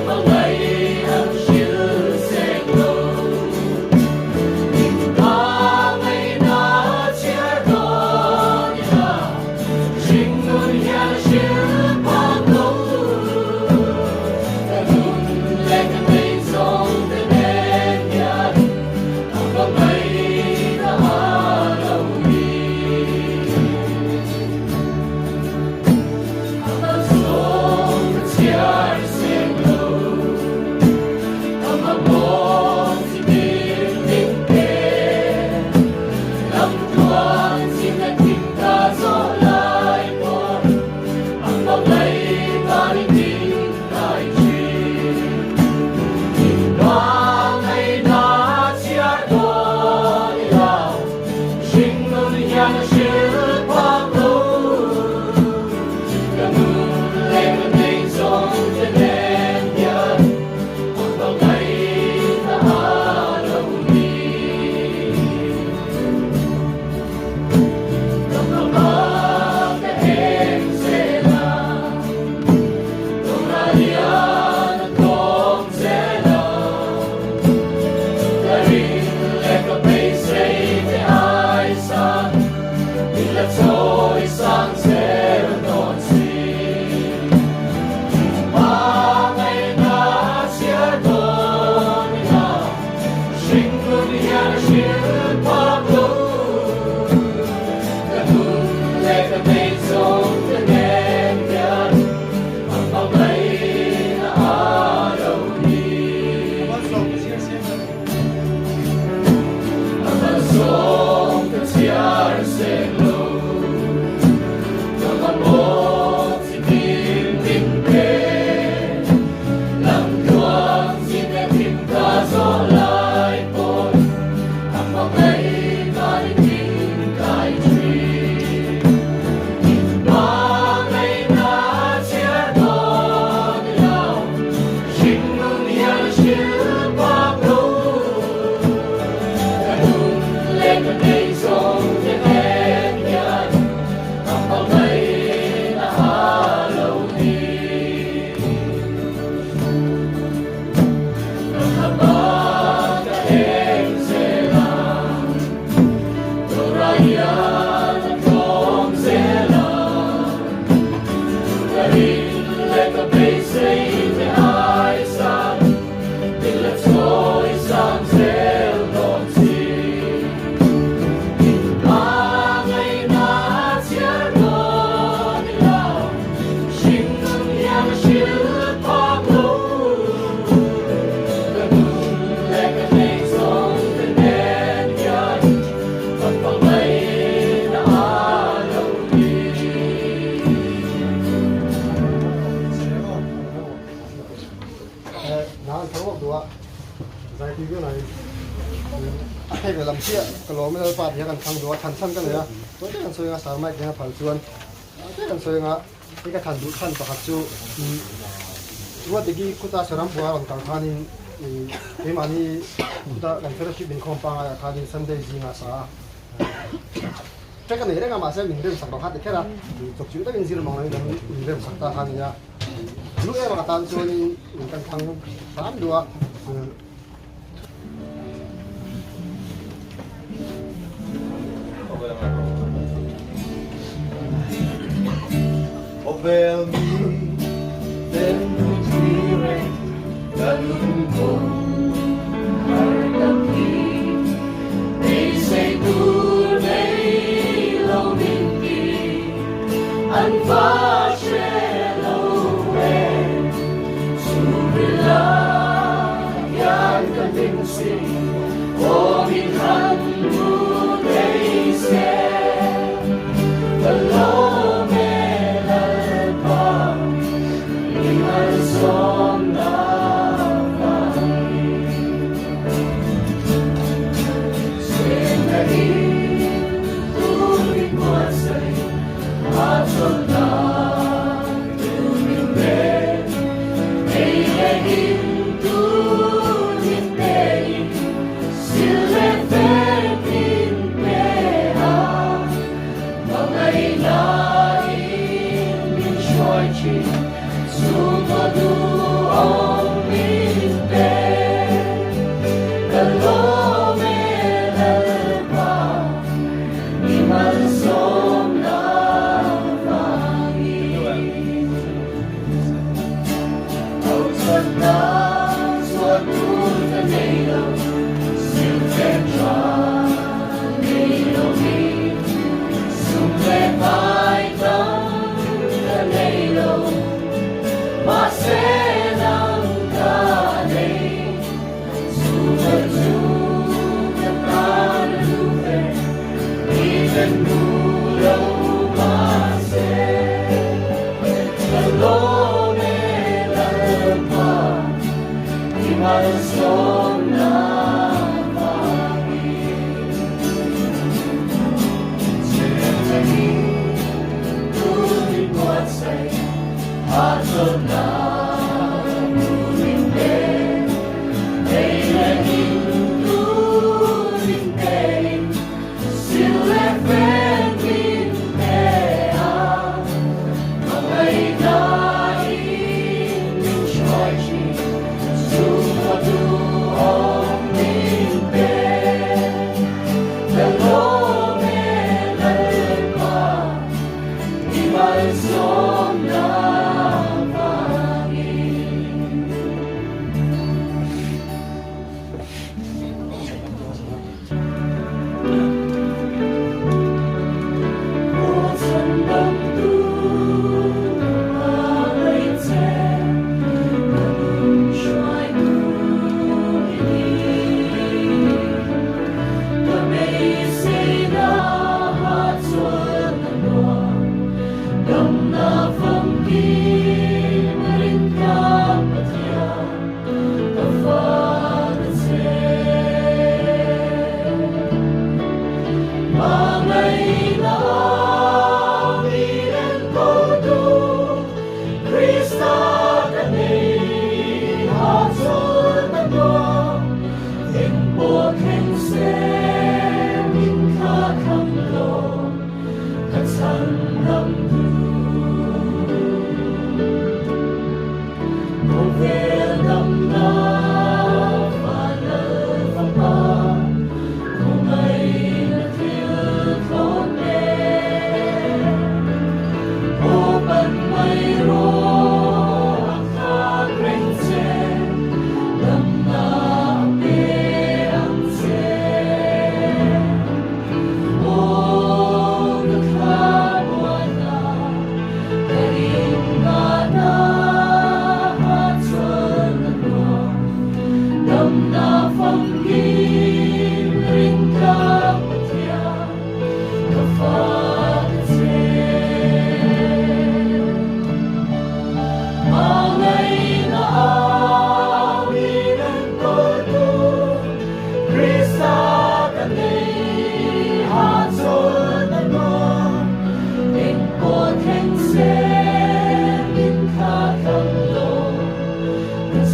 Ang naan thawak duwa zai ti na ai ke lam sia kilometer pa dia kan thang duwa than than kan ya to te kan soinga sar mai ke phal chuan te kan soinga ti ka than du than pakhat chu wa te gi kuta saram buar on kang khanin e mani kuta kan fellowship in khom pa nga khanin sunday jinga sa cái này đấy mà xem mình đem sẵn vào hát thì cái là chụp chữ tất nhiên gì là mong là mình đem sẵn ta hàng nha lúc em mà tan cho nên mình cần thăng tám đua Obel mi den tire galung kon argaki they say du nei lo minti an fa shelo we subila yan kan sing o min han mu they say hello Som na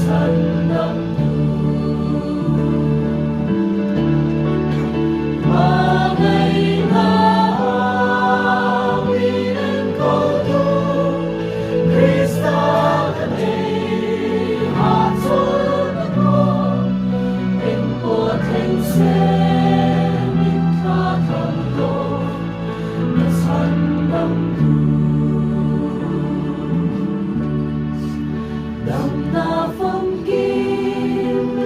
ฉันนำดูMangailangan ko Krista kami hatol ako Important sen ikatalo Nasandamdu Dam na phong kim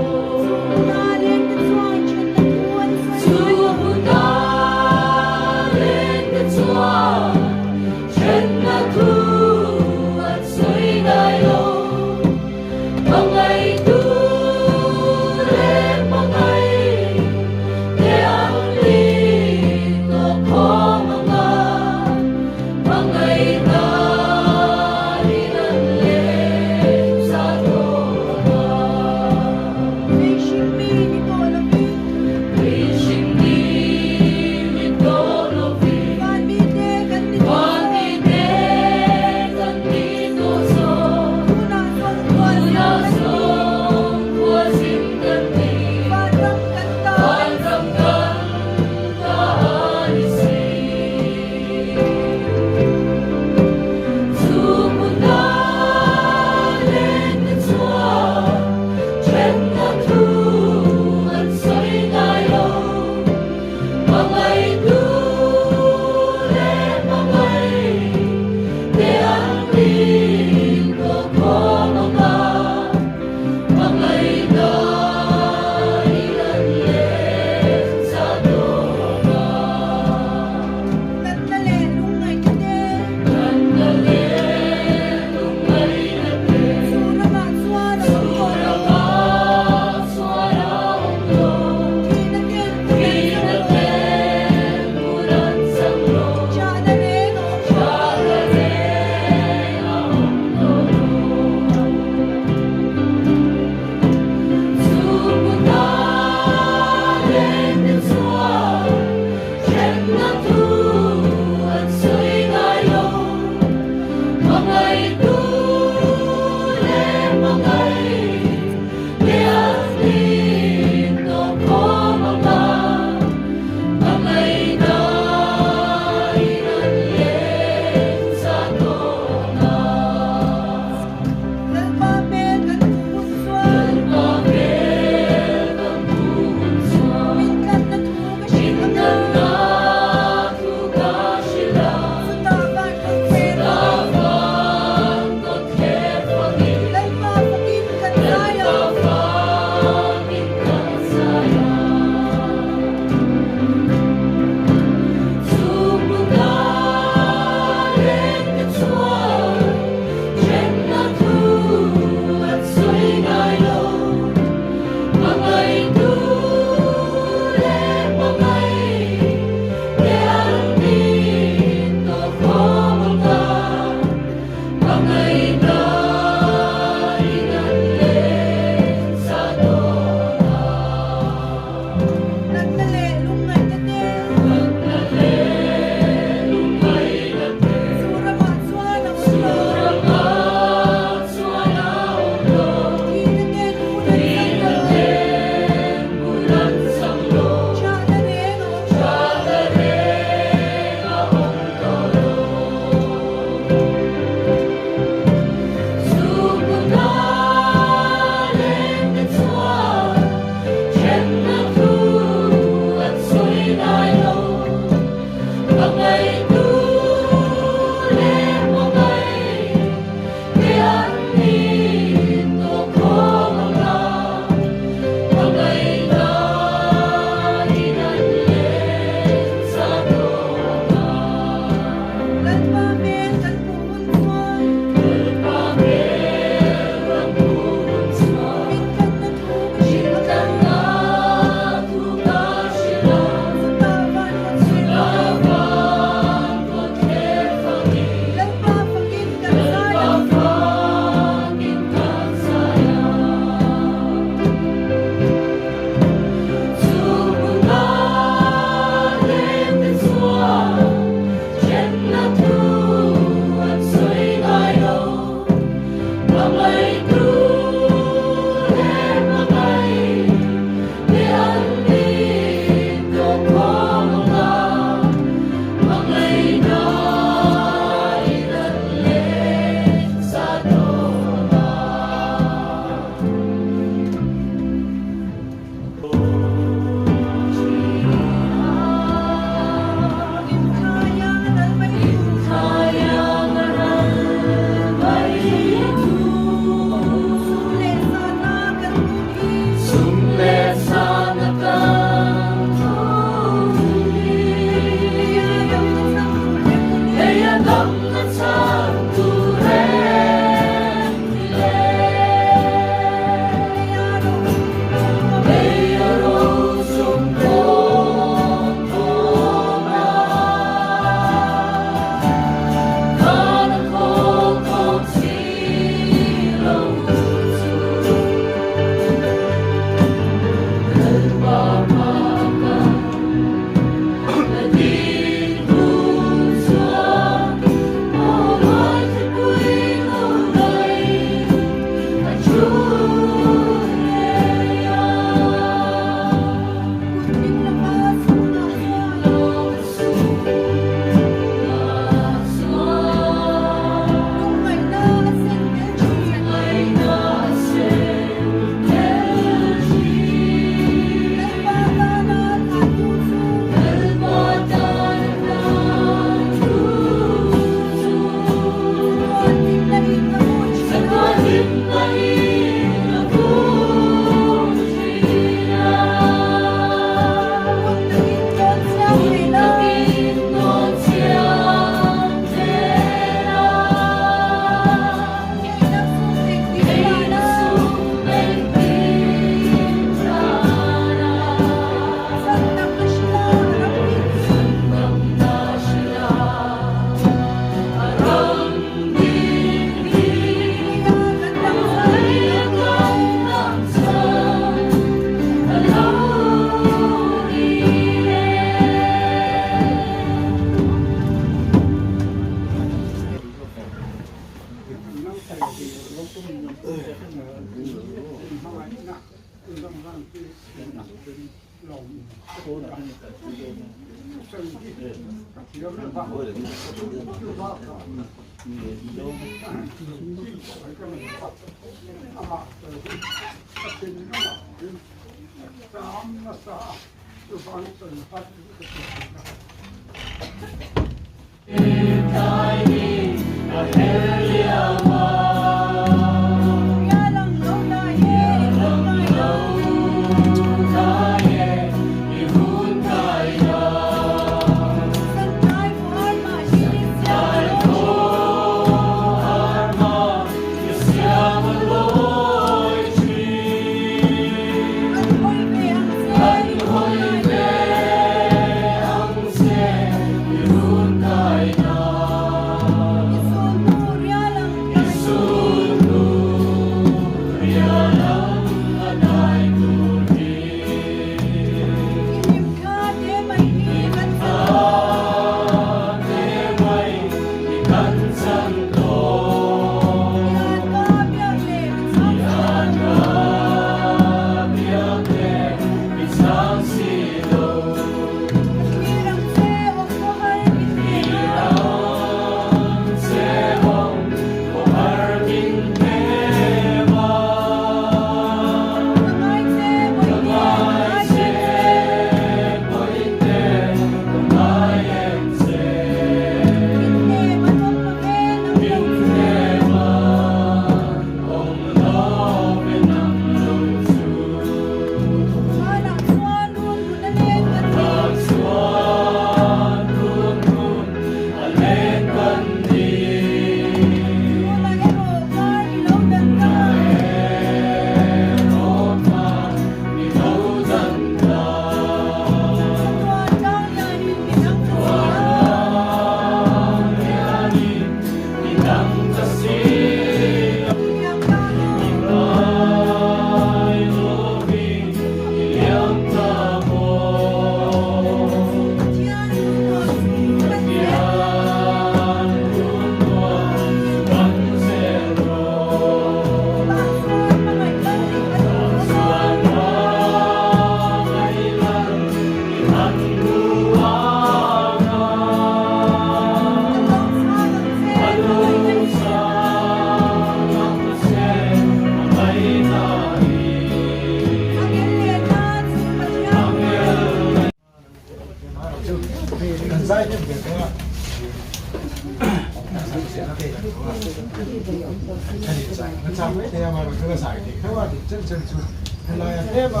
kaya mà cái là giải thì các bạn chân chân xuống hay là thế mà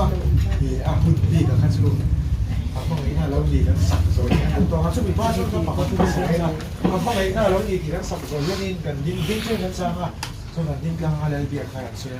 thì mình đi được khăn xuống không nghĩ là lâu gì nó sập rồi tôi hắn sẽ bị phát cho mà không phải là không nghĩ là lâu gì thì nó sập rồi nên cần đi đi chơi nó sang à cho nên đi càng hay là việc hay là xuyên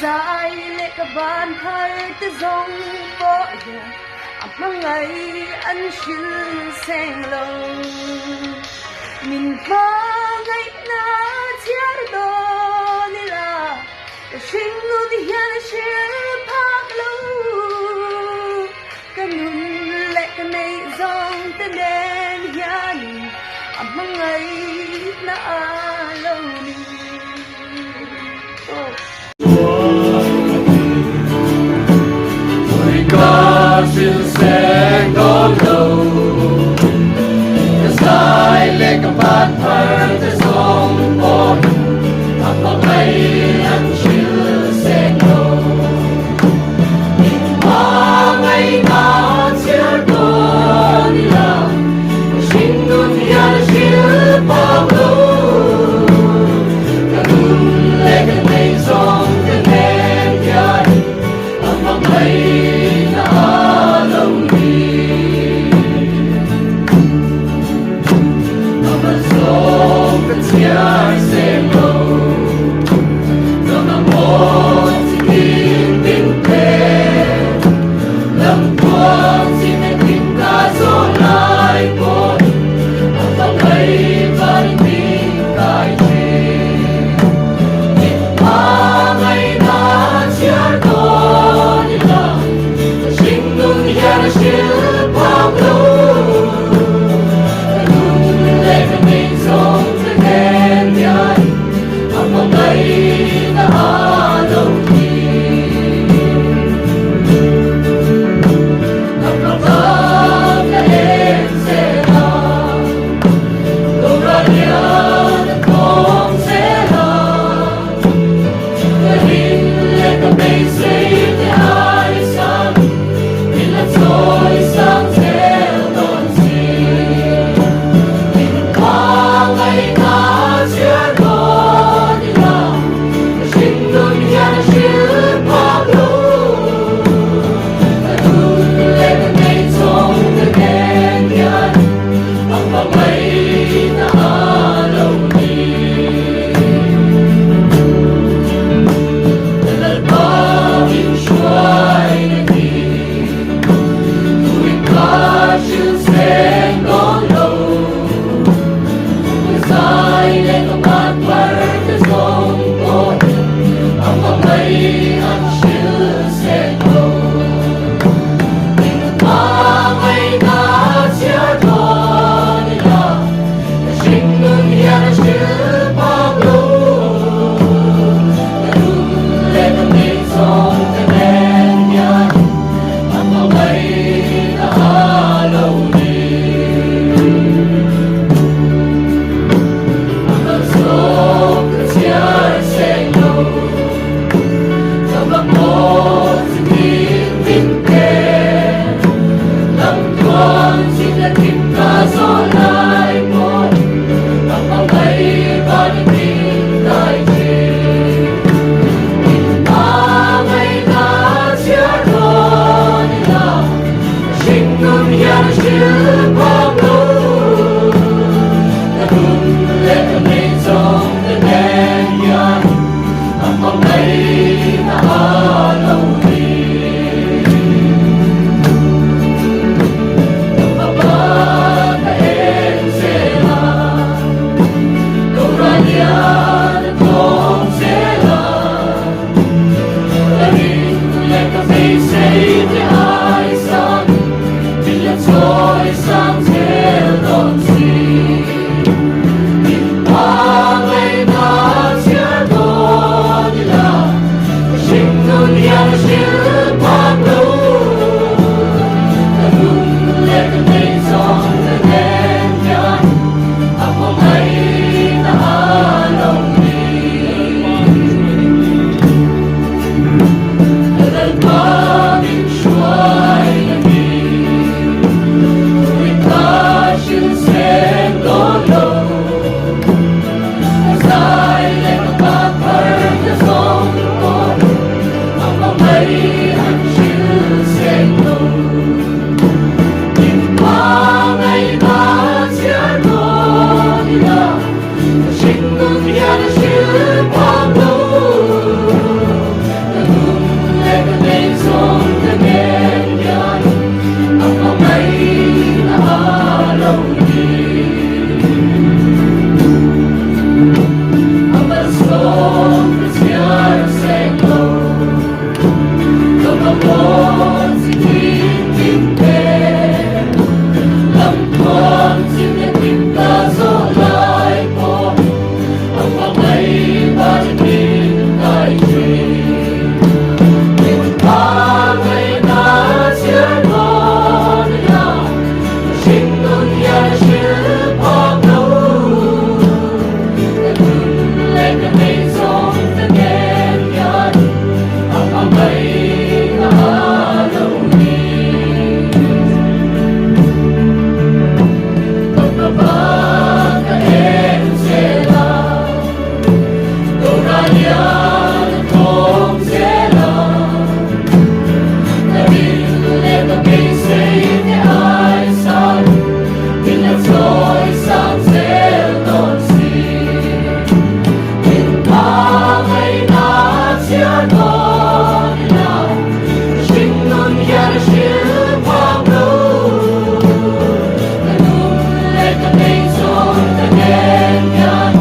dài lệ cả bàn thay tới dòng bỏ ya mang ngày anh xin sen lòng mình va ngày na chia đôi nila sinh ngôn hiền sinh phác lâu kanun lệ cái này dòng tên đen hiền mang ngày na lâu ni God will sing on low. The sky like a bad bird is on board. Up on high and she'll sing low. Ngày nào chưa có đi làm, xin dunia chưa bao lâu. Cả đun lên cái này gió. gian không dễ lòng ta biết lẽ ta biết sẽ thế ai sao biết là rồi sao dễ tổn gì biết ta ngày na chia đôi nào chính luôn nhà chia phang đâu ta luôn lẽ ta biết rồi ta nghe nhạt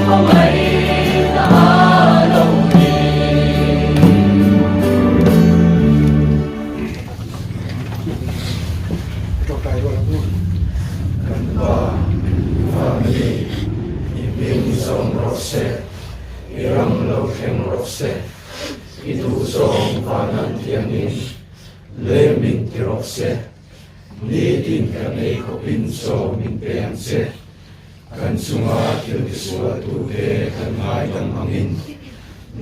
không ai đã đâu đi cho cái rồi luôn family ibing song rose irang lo keng rose itu song panan tiangin le min ti rose ni din kan ei ko pin so min peang se kan sunga til ti suwa tu te kan ngai dang angin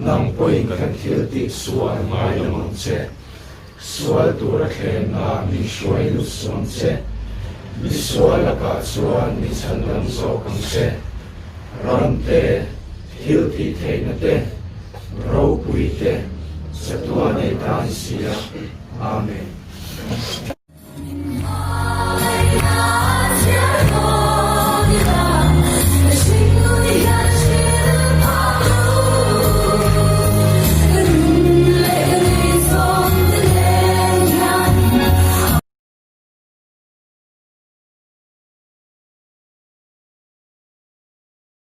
nang poi kan til ti suwa ngai dang ang se suwa tu ra khen na mi shuai lu som se mi suwa la ka suan mi chan lam so kang se ram te til ti te na te ro pui te sa tua ne tan sia amen